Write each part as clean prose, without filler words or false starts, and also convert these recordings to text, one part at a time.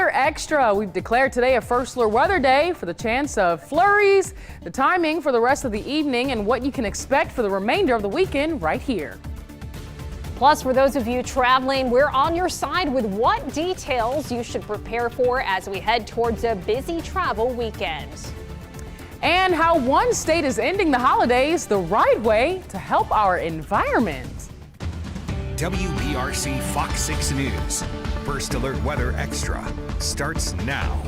Weather Extra. We've declared today a first alert weather day for the chance of flurries, the timing for the rest of the evening, and what you can expect for the remainder of the weekend right here. Plus, for those of you traveling, we're on your side with what details you should prepare for as we head towards a busy travel weekend. And how one state is ending the holidays the right way to help our environment. WBRC Fox 6 News. First Alert Weather Extra starts now.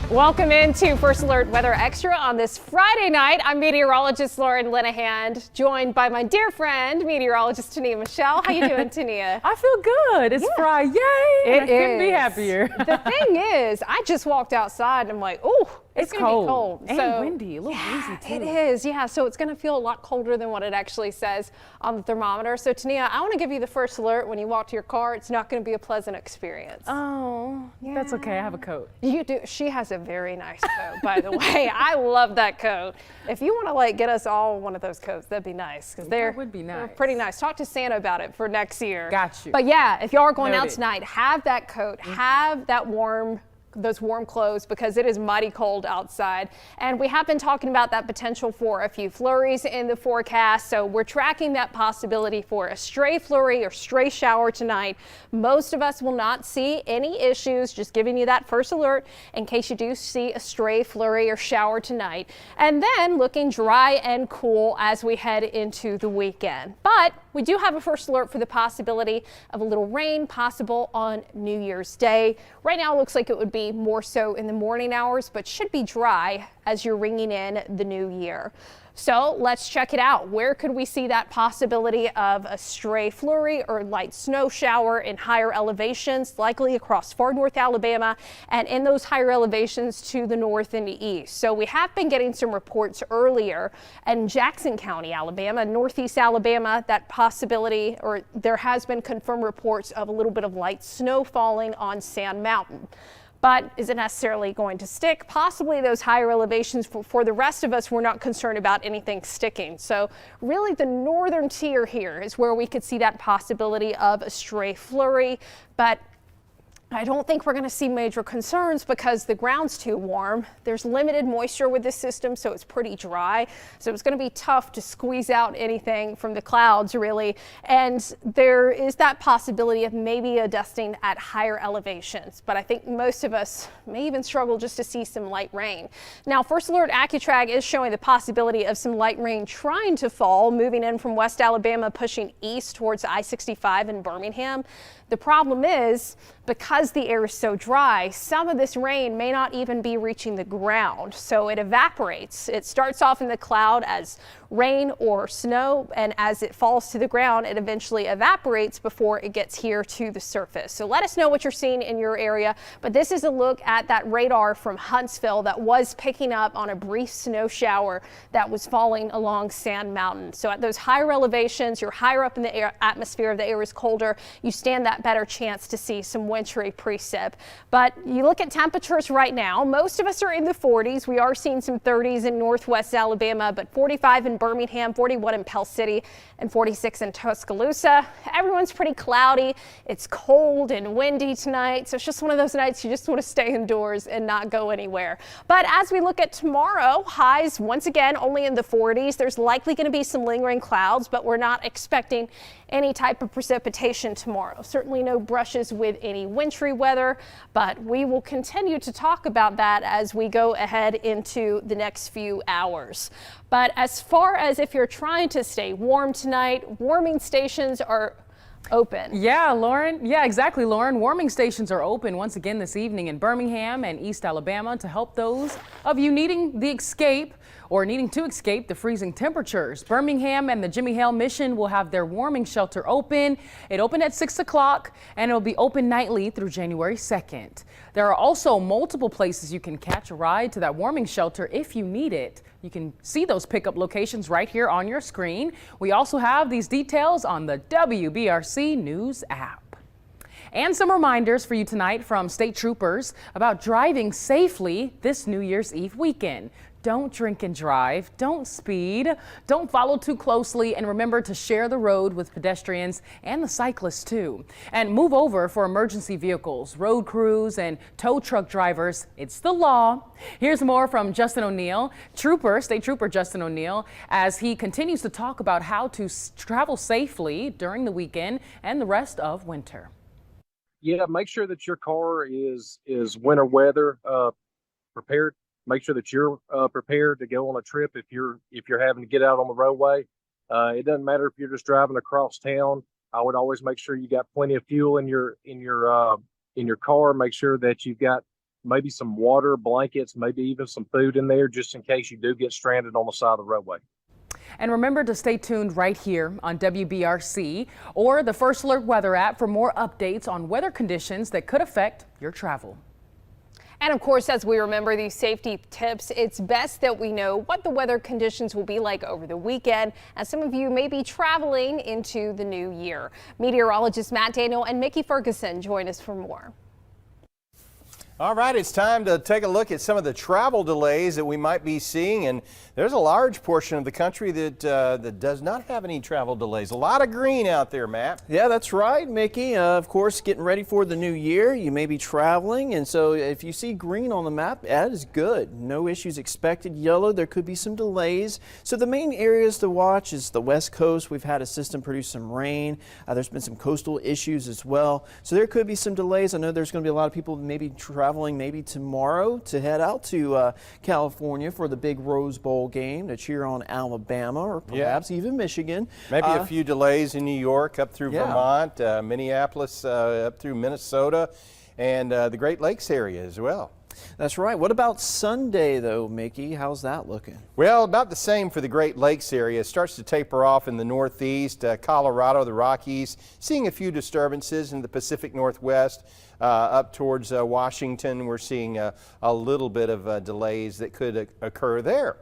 Welcome into First Alert Weather Extra on this Friday night. I'm meteorologist Lauren Linehan, joined by my dear friend, meteorologist Tania Michelle. How you doing, Tania? I feel good. It's Friday. Yay! I couldn't be happier. The thing is, I just walked outside and I'm like, oh, it's going to be cold. And windy, a little breezy too. It is, yeah. So it's going to feel a lot colder than what it actually says on the thermometer. So Tania, I want to give you the first alert. When you walk to your car, it's not going to be a pleasant experience. Oh, that's okay. I have a coat. You do. She has a very nice coat, by the way. I love that coat. If you want to get us all one of those coats, that'd be nice because they're pretty nice. Talk to Santa about it for next year. Got you. But yeah, if y'all are going out tonight, have that coat, have that those warm clothes because it is mighty cold outside. And we have been talking about that potential for a few flurries in the forecast. So we're tracking that possibility for a stray flurry or stray shower tonight. Most of us will not see any issues, just giving you that first alert in case you do see a stray flurry or shower tonight. And then looking dry and cool as we head into the weekend. But we do have a first alert for the possibility of a little rain possible on New Year's Day. Right now it looks like it would be more so in the morning hours, but should be dry as you're ringing in the new year. So let's check it out. Where could we see that possibility of a stray flurry or light snow shower in higher elevations, likely across far north Alabama and in those higher elevations to the north and the east? So we have been getting some reports earlier in Jackson County, Alabama, northeast Alabama, that possibility, or there has been confirmed reports of a little bit of light snow falling on Sand Mountain. But is it necessarily going to stick? Possibly those higher elevations. For the rest of us, we're not concerned about anything sticking. So really the northern tier here is where we could see that possibility of a stray flurry. But I don't think we're going to see major concerns because the ground's too warm. There's limited moisture with this system, so it's pretty dry. So it's going to be tough to squeeze out anything from the clouds, really. And there is that possibility of maybe a dusting at higher elevations. But I think most of us may even struggle just to see some light rain. Now, First Alert AccuTrag is showing the possibility of some light rain trying to fall, moving in from West Alabama, pushing east towards I-65 in Birmingham. The problem is, because the air is so dry, some of this rain may not even be reaching the ground, so it evaporates. It starts off in the cloud as rain or snow, and as it falls to the ground, it eventually evaporates before it gets here to the surface. So let us know what you're seeing in your area, but this is a look at that radar from Huntsville that was picking up on a brief snow shower that was falling along Sand Mountain. So at those higher elevations, you're higher up in the atmosphere, the air is colder, you stand that better chance to see some wintry precip. But you look at temperatures right now, most of us are in the 40s. We are seeing some 30s in northwest Alabama, but 45 in Birmingham, 41 in Pell City, and 46 in Tuscaloosa. Everyone's pretty cloudy. It's cold and windy tonight, so it's just one of those nights you just want to stay indoors and not go anywhere. But as we look at tomorrow, highs once again only in the 40s. There's likely going to be some lingering clouds, but we're not expecting any type of precipitation tomorrow. Certainly no brushes with any wintry weather, but we will continue to talk about that as we go ahead into the next few hours. But as far as if you're trying to stay warm tonight, warming stations are open. Yeah, Lauren. Yeah, exactly, Lauren. Warming stations are open once again this evening in Birmingham and East Alabama to help those of you needing to escape the freezing temperatures. Birmingham and the Jimmy Hale Mission will have their warming shelter open. It opened at 6 o'clock and it'll be open nightly through January 2nd. There are also multiple places you can catch a ride to that warming shelter if you need it. You can see those pickup locations right here on your screen. We also have these details on the WBRC News app. And some reminders for you tonight from state troopers about driving safely this New Year's Eve weekend. Don't drink and drive, don't speed, don't follow too closely, and remember to share the road with pedestrians and the cyclists too. And move over for emergency vehicles, road crews, and tow truck drivers. It's the law. Here's more from Justin O'Neill, State Trooper Justin O'Neill, as he continues to talk about how to travel safely during the weekend and the rest of winter. Yeah, make sure that your car is winter weather prepared. Make sure that you're prepared to go on a trip if you're having to get out on the roadway. It doesn't matter if you're just driving across town. I would always make sure you got plenty of fuel in your car. Make sure that you've got maybe some water, blankets, maybe even some food in there, just in case you do get stranded on the side of the roadway. And remember to stay tuned right here on WBRC or the First Alert Weather app for more updates on weather conditions that could affect your travel. And of course, as we remember these safety tips, it's best that we know what the weather conditions will be like over the weekend, as some of you may be traveling into the new year. Meteorologists Matt Daniel and Mickey Ferguson join us for more. All right, it's time to take a look at some of the travel delays that we might be seeing, and there's a large portion of the country that does not have any travel delays. A lot of green out there, Matt. Yeah, that's right, Mickey. Of course, getting ready for the new year, you may be traveling, and so if you see green on the map, that is good. No issues expected. Yellow, there could be some delays. So the main areas to watch is the West Coast. We've had a system produce some rain. There's been some coastal issues as well. So there could be some delays. I know there's going to be a lot of people maybe traveling maybe tomorrow to head out to California for the big Rose Bowl game to cheer on Alabama or perhaps even Michigan. Maybe a few delays in New York up through Vermont, Minneapolis, up through Minnesota, and the Great Lakes area as well. That's right. What about Sunday, though, Mickey? How's that looking? Well, about the same for the Great Lakes area. It starts to taper off in the Northeast, Colorado, the Rockies, seeing a few disturbances in the Pacific Northwest. Up towards Washington, we're seeing a little bit of delays that could occur there.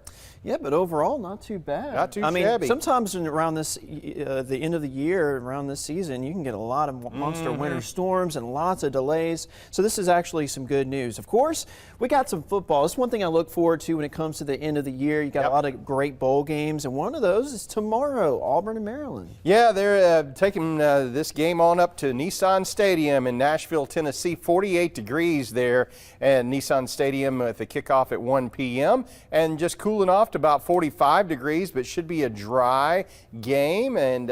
Yeah, but overall, not too bad. Not too shabby. I mean, sometimes around this, the end of the year, around this season, you can get a lot of monster winter storms and lots of delays. So this is actually some good news. Of course, we got some football. It's one thing I look forward to when it comes to the end of the year. You got a lot of great bowl games, and one of those is tomorrow, Auburn and Maryland. Yeah, they're taking this game on up to Nissan Stadium in Nashville, Tennessee. 48 degrees there at Nissan Stadium at the kickoff at 1 p.m. and just cooling off to about 45 degrees, but should be a dry game, and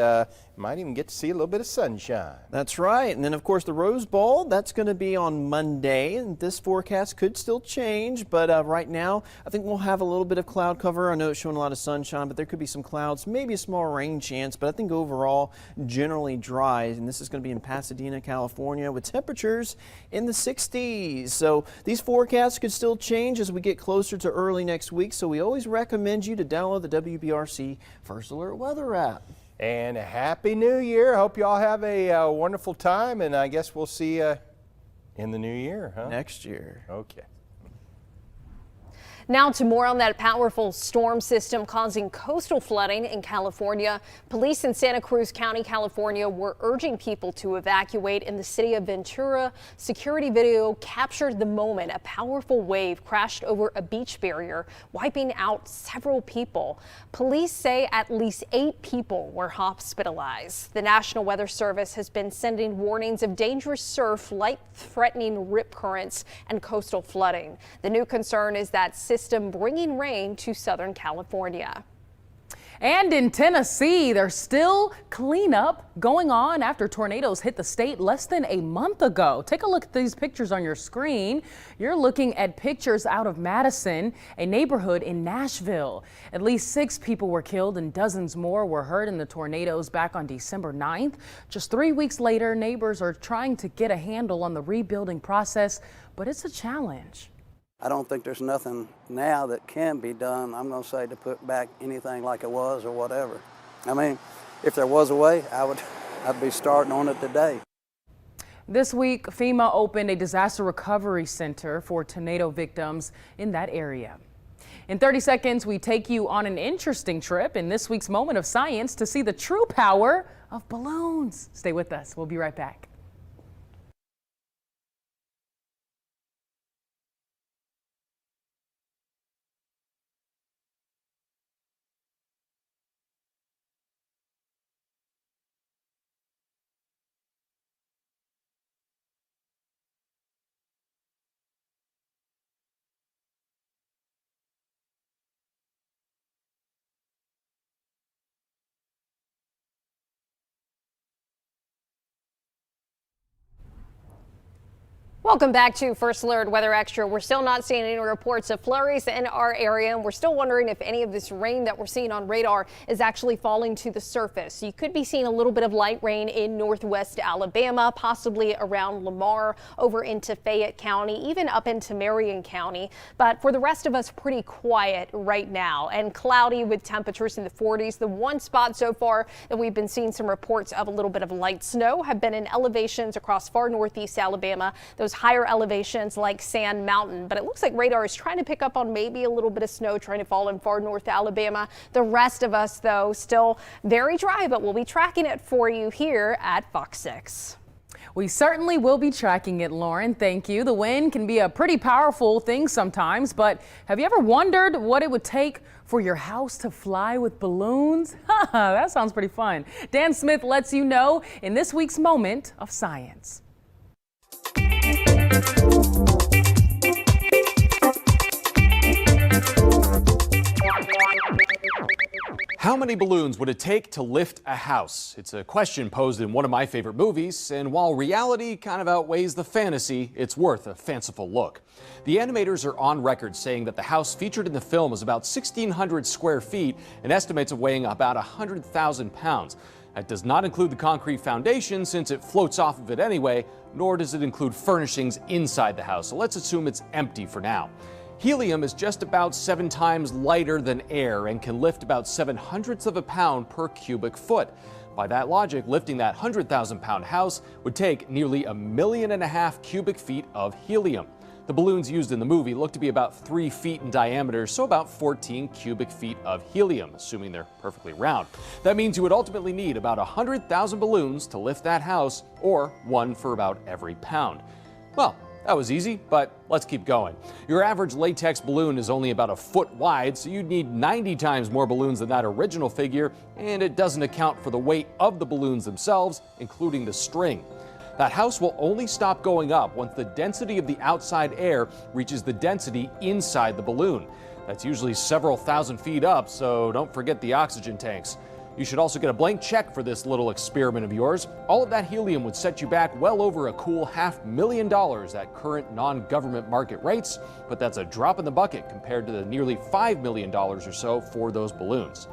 might even get to see a little bit of sunshine. That's right. And then, of course, the Rose Bowl, that's going to be on Monday, and this forecast could still change, but right now I think we'll have a little bit of cloud cover. I know it's showing a lot of sunshine, but there could be some clouds, maybe a small rain chance, but I think overall generally dry. And this is going to be in Pasadena, California, with temperatures in the 60s. So these forecasts could still change as we get closer to early next week, so we always recommend you to download the WBRC First Alert Weather app. And a Happy New Year. Hope you all have a wonderful time, and I guess we'll see you in the new year, huh? Next year. Okay. Now to more on that powerful storm system causing coastal flooding in California. Police in Santa Cruz County, California were urging people to evacuate in the city of Ventura. Security video captured the moment a powerful wave crashed over a beach barrier, wiping out several people. Police say at least 8 people were hospitalized. The National Weather Service has been sending warnings of dangerous surf, life-threatening rip currents, and coastal flooding. The new concern is that system bringing rain to Southern California. And in Tennessee, there's still cleanup going on after tornadoes hit the state less than a month ago. Take a look at these pictures on your screen. You're looking at pictures out of Madison, a neighborhood in Nashville. At least 6 people were killed and dozens more were hurt in the tornadoes back on December 9th. Just 3 weeks later, neighbors are trying to get a handle on the rebuilding process, but it's a challenge. I don't think there's nothing now that can be done, I'm going to say, to put back anything like it was or whatever. I mean, if there was a way, I'd be starting on it today. This week, FEMA opened a disaster recovery center for tornado victims in that area. In 30 seconds, we take you on an interesting trip in this week's Moment of Science to see the true power of balloons. Stay with us. We'll be right back. Welcome back to First Alert Weather Extra. We're still not seeing any reports of flurries in our area, and we're still wondering if any of this rain that we're seeing on radar is actually falling to the surface. You could be seeing a little bit of light rain in northwest Alabama, possibly around Lamar, over into Fayette County, even up into Marion County. But for the rest of us, pretty quiet right now and cloudy with temperatures in the 40s. The one spot so far that we've been seeing some reports of a little bit of light snow have been in elevations across far northeast Alabama. Those higher elevations like Sand Mountain, but it looks like radar is trying to pick up on maybe a little bit of snow trying to fall in far north Alabama. The rest of us, though, still very dry, but we'll be tracking it for you here at Fox 6. We certainly will be tracking it, Lauren. Thank you. The wind can be a pretty powerful thing sometimes, but have you ever wondered what it would take for your house to fly with balloons? That sounds pretty fun. Dan Smith lets you know in this week's Moment of Science. How many balloons would it take to lift a house? It's a question posed in one of my favorite movies, and while reality kind of outweighs the fantasy, it's worth a fanciful look. The animators are on record saying that the house featured in the film is about 1,600 square feet and estimates of weighing about 100,000 pounds. That does not include the concrete foundation since it floats off of it anyway, nor does it include furnishings inside the house, so let's assume it's empty for now. Helium is just about 7 times lighter than air and can lift about 0.07 of a pound per cubic foot. By that logic, lifting that 100,000 pound house would take nearly 1.5 million cubic feet of helium. The balloons used in the movie look to be about 3 feet in diameter, so about 14 cubic feet of helium, assuming they're perfectly round. That means you would ultimately need about 100,000 balloons to lift that house, or one for about every pound. Well, that was easy, but let's keep going. Your average latex balloon is only about 1 foot wide, so you'd need 90 times more balloons than that original figure, and it doesn't account for the weight of the balloons themselves, including the string. That house will only stop going up once the density of the outside air reaches the density inside the balloon. That's usually several thousand feet up, so don't forget the oxygen tanks. You should also get a blank check for this little experiment of yours. All of that helium would set you back well over a cool $500,000 at current non-government market rates, but that's a drop in the bucket compared to the nearly $5 million or so for those balloons.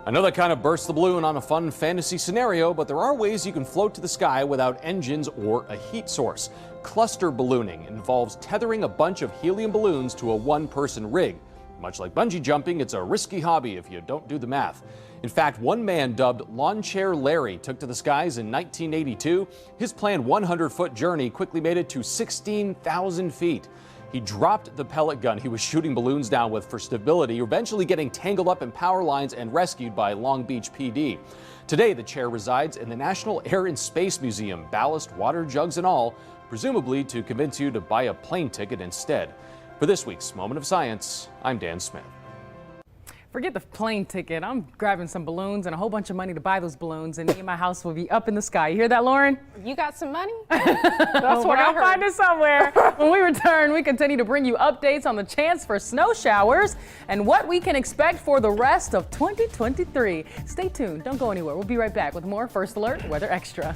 I know that kind of bursts the balloon on a fun fantasy scenario, but there are ways you can float to the sky without engines or a heat source. Cluster ballooning involves tethering a bunch of helium balloons to a one-person rig. Much like bungee jumping, it's a risky hobby if you don't do the math. In fact, one man dubbed Lawn Chair Larry took to the skies in 1982. His planned 100-foot journey quickly made it to 16,000 feet. He dropped the pellet gun he was shooting balloons down with for stability, eventually getting tangled up in power lines and rescued by Long Beach PD. Today, the chair resides in the National Air and Space Museum, ballast, water jugs and all, presumably to convince you to buy a plane ticket instead. For this week's Moment of Science, I'm Dan Smith. Forget the plane ticket. I'm grabbing some balloons and a whole bunch of money to buy those balloons, and me and my house will be up in the sky. You hear that, Lauren? You got some money? That's what I heard. We're gonna find it somewhere. When we return, we continue to bring you updates on the chance for snow showers and what we can expect for the rest of 2023. Stay tuned. Don't go anywhere. We'll be right back with more First Alert Weather Extra.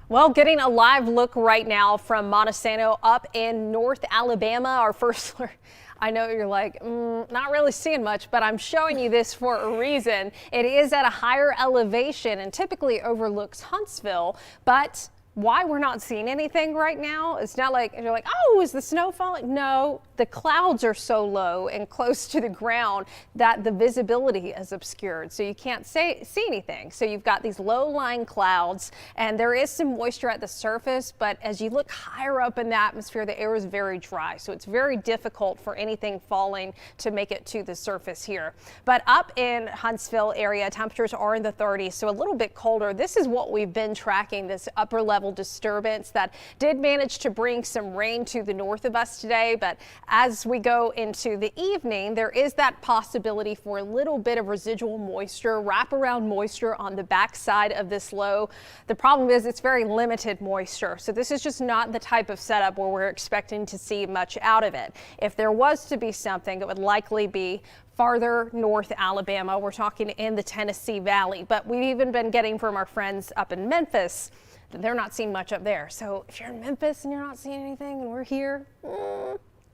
Well, getting a live look right now from Montesano up in North Alabama. Our first, I know you're like, not really seeing much, but I'm showing you this for a reason. It is at a higher elevation and typically overlooks Huntsville, but why we're not seeing anything right now, it's not like you're like, oh, is the snow falling? No, the clouds are so low and close to the ground that the visibility is obscured, so you can't see anything. So you've got these low-lying clouds, and there is some moisture at the surface, but as you look higher up in the atmosphere, the air is very dry, so it's very difficult for anything falling to make it to the surface here. But up in Huntsville area, temperatures are in the 30s, so a little bit colder. This is what we've been tracking, this upper level disturbance that did manage to bring some rain to the north of us today, but as we go into the evening, there is that possibility for a little bit of residual moisture, wraparound moisture on the backside of this low. The problem is it's very limited moisture, so this is just not the type of setup where we're expecting to see much out of it. If there was to be something, it would likely be farther north Alabama. We're talking in the Tennessee Valley, but we've even been getting from our friends up in Memphis that they're not seeing much up there. So if you're in Memphis and you're not seeing anything and we're here,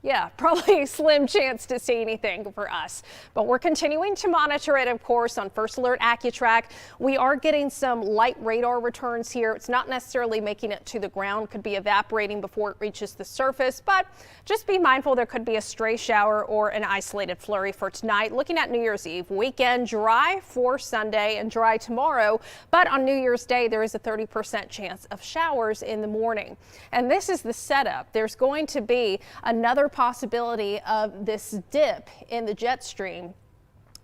yeah, probably a slim chance to see anything for us. But we're continuing to monitor it, of course, on First Alert AccuTrack. We are getting some light radar returns here. It's not necessarily making it to the ground, could be evaporating before it reaches the surface, but just be mindful there could be a stray shower or an isolated flurry for tonight. Looking at New Year's Eve weekend, dry for Sunday and dry tomorrow, but on New Year's Day, there is a 30% chance of showers in the morning. And this is the setup. There's going to be another possibility of this dip in the jet stream.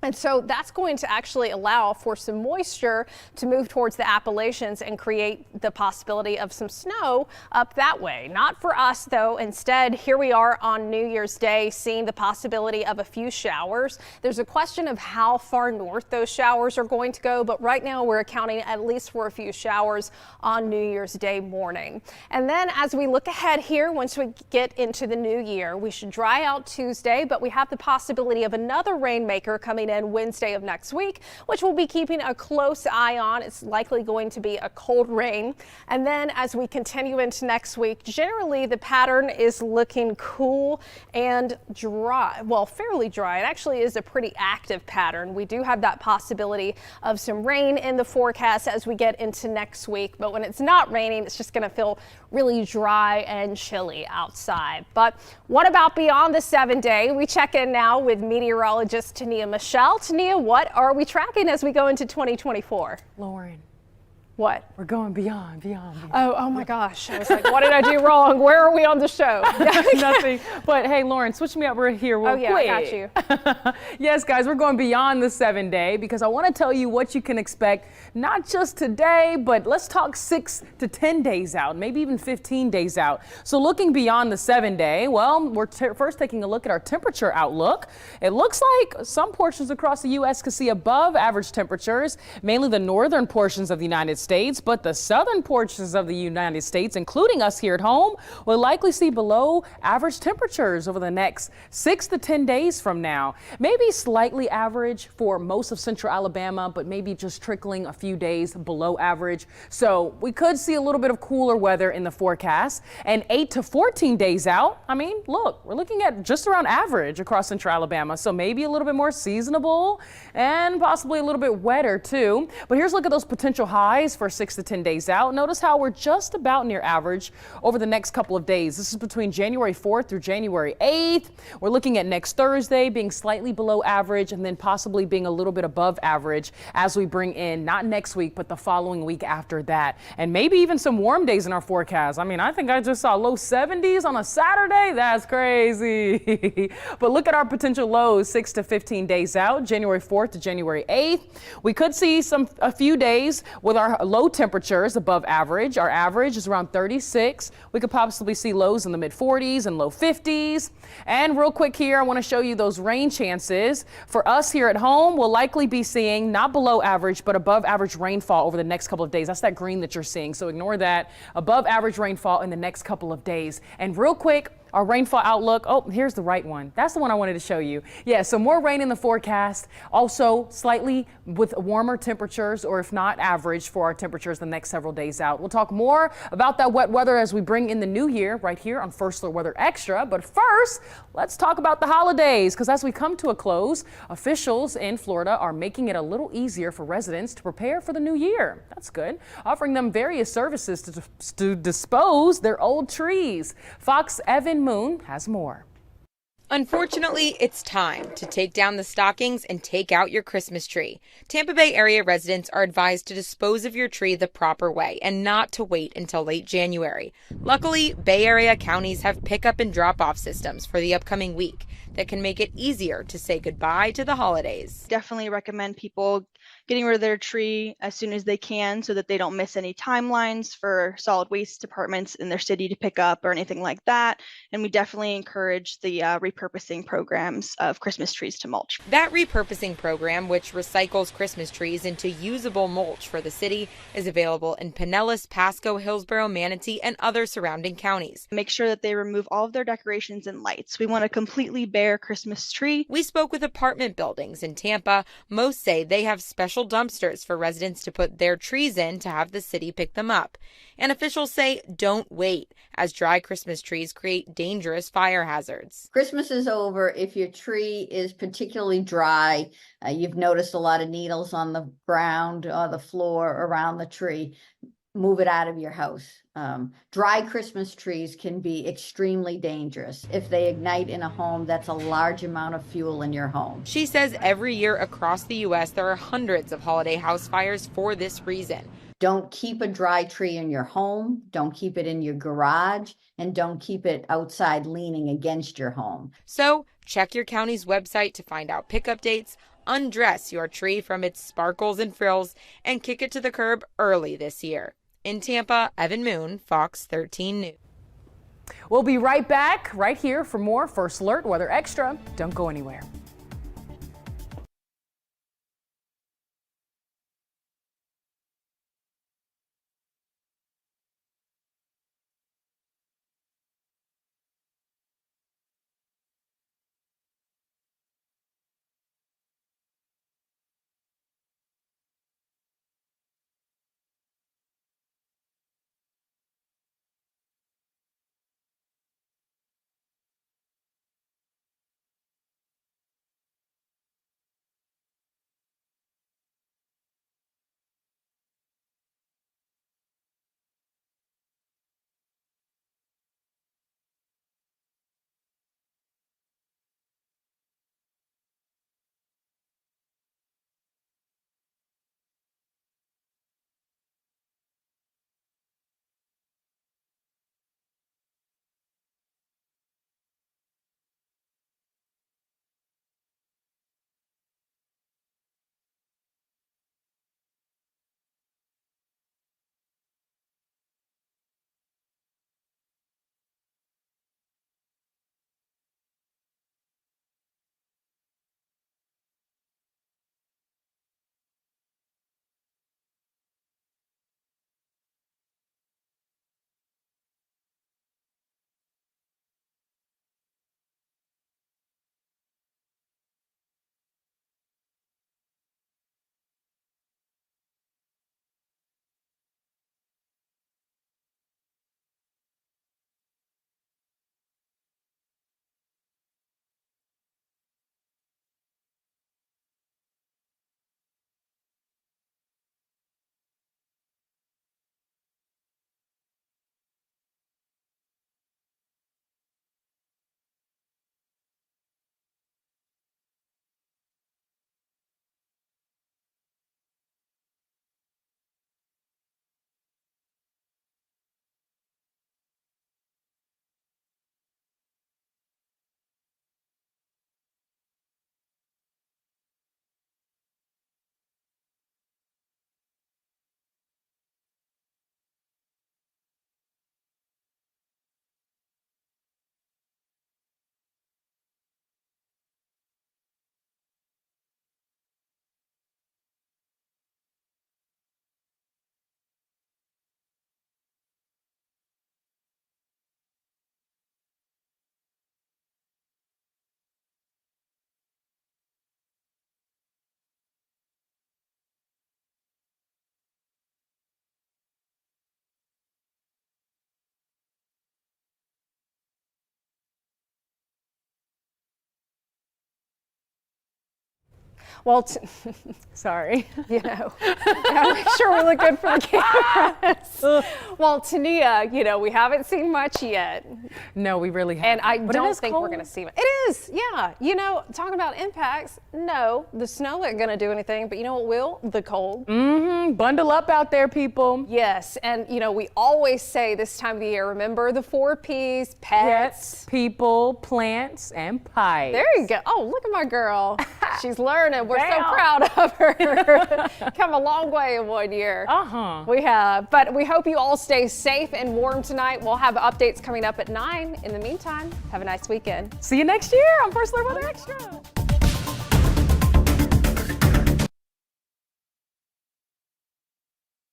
And so that's going to actually allow for some moisture to move towards the Appalachians and create the possibility of some snow up that way. Not for us, though. Instead, here we are on New Year's Day seeing the possibility of a few showers. There's a question of how far north those showers are going to go, but right now we're accounting at least for a few showers on New Year's Day morning. And then as we look ahead here, once we get into the new year, we should dry out Tuesday, but we have the possibility of another rainmaker coming in Wednesday of next week, which we'll be keeping a close eye on. It's likely going to be a cold rain. And then as we continue into next week, generally the pattern is looking cool and dry. Well, fairly dry. It actually is a pretty active pattern. We do have that possibility of some rain in the forecast as we get into next week. But when it's not raining, it's just going to feel really dry and chilly outside. But what about beyond the 7-day? We check in now with meteorologist Tania Michelle. Tania, what are we tracking as we go into 2024? Lauren. What? We're going beyond. Oh my gosh. I was like, what did I do wrong? Where are we on the show? Nothing. But hey, Lauren, switch me up right here real quick. I got you. Yes, guys, we're going beyond the 7-day because I want to tell you what you can expect, not just today, but let's talk 6 to 10 days out, maybe even 15 days out. So looking beyond the 7-day, well, we're first taking a look at our temperature outlook. It looks like some portions across the U.S. could see above average temperatures, mainly the northern portions of the United States, but the southern portions of the United States, including us here at home, will likely see below average temperatures over the next 6 to 10 days from now. Maybe slightly average for most of central Alabama, but maybe just trickling a few days below average. So we could see a little bit of cooler weather in the forecast. And 8 to 14 days out, I mean, look, we're looking at just around average across central Alabama. So maybe a little bit more seasonable and possibly a little bit wetter too. But here's a look at those potential highs for 6 to 10 days out. Notice how we're just about near average over the next couple of days. This is between January 4th through January 8th. We're looking at next Thursday being slightly below average and then possibly being a little bit above average as we bring in not next week, but the following week after that. And maybe even some warm days in our forecast. I mean, I think I just saw low 70s on a Saturday. That's crazy. But look at our potential lows 6 to 15 days out, January 4th to January 8th. We could see a few days with our low temperatures above average. Our average is around 36. We could possibly see lows in the mid 40s and low 50s. And real quick here, I want to show you those rain chances. For us here at home, we'll likely be seeing not below average, but above average rainfall over the next couple of days. That's that green that you're seeing. So ignore that. Above average rainfall in the next couple of days. And real quick, our rainfall outlook. Oh, here's the right one. That's the one I wanted to show you. Yeah, so more rain in the forecast. Also slightly with warmer temperatures, or if not average for our temperatures the next several days out. We'll talk more about that wet weather as we bring in the new year right here on First Alert Weather Extra. But first, let's talk about the holidays, because as we come to a close, officials in Florida are making it a little easier for residents to prepare for the new year. That's good. Offering them various services to dispose their old trees. Fox Evan Moon has more. Unfortunately, it's time to take down the stockings and take out your Christmas tree. Tampa Bay area residents are advised to dispose of your tree the proper way and not to wait until late January. Luckily, Bay Area counties have pickup and drop-off systems for the upcoming week that can make it easier to say goodbye to the holidays. Definitely recommend people getting rid of their tree as soon as they can so that they don't miss any timelines for solid waste departments in their city to pick up or anything like that. And we definitely encourage the repurposing programs of Christmas trees to mulch. That repurposing program, which recycles Christmas trees into usable mulch for the city, is available in Pinellas, Pasco, Hillsborough, Manatee, and other surrounding counties. Make sure that they remove all of their decorations and lights. We want a completely bare Christmas tree. We spoke with apartment buildings in Tampa. Most say they have special dumpsters for residents to put their trees in to have the city pick them up. And officials say don't wait, as dry Christmas trees create dangerous fire hazards. Christmas is over if your tree is particularly dry. You've noticed a lot of needles on the ground or the floor around the tree. Move it out of your house. Dry Christmas trees can be extremely dangerous. If they ignite in a home, that's a large amount of fuel in your home. She says every year across the U.S. there are hundreds of holiday house fires for this reason. Don't keep a dry tree in your home. Don't keep it in your garage. And don't keep it outside leaning against your home. So check your county's website to find out pickup dates, undress your tree from its sparkles and frills, and kick it to the curb early this year. In Tampa, Evan Moon, Fox 13 News. We'll be right back right here for more First Alert Weather Extra. Don't go anywhere. Well, Sorry. you know, gotta make sure we look good for the cameras. Well, Tania, you know, we haven't seen much yet. No, we really haven't. And I But it don't is think cold. we're going to see it. It is, yeah. You know, talking about impacts, no, the snow isn't going to do anything, but you know what will? The cold. Bundle up out there, people. Yes, and you know, we always say this time of the year, remember the 4 Ps, Pets, people, plants, and pipes. There you go. Oh, look at my girl. She's learning. We're so Damn. proud of her. Come a long way in 1 year. We have. But we hope you all stay safe and warm tonight. We'll have updates coming up at 9. In the meantime, have a nice weekend. See you next year on First Alert Weather Extra.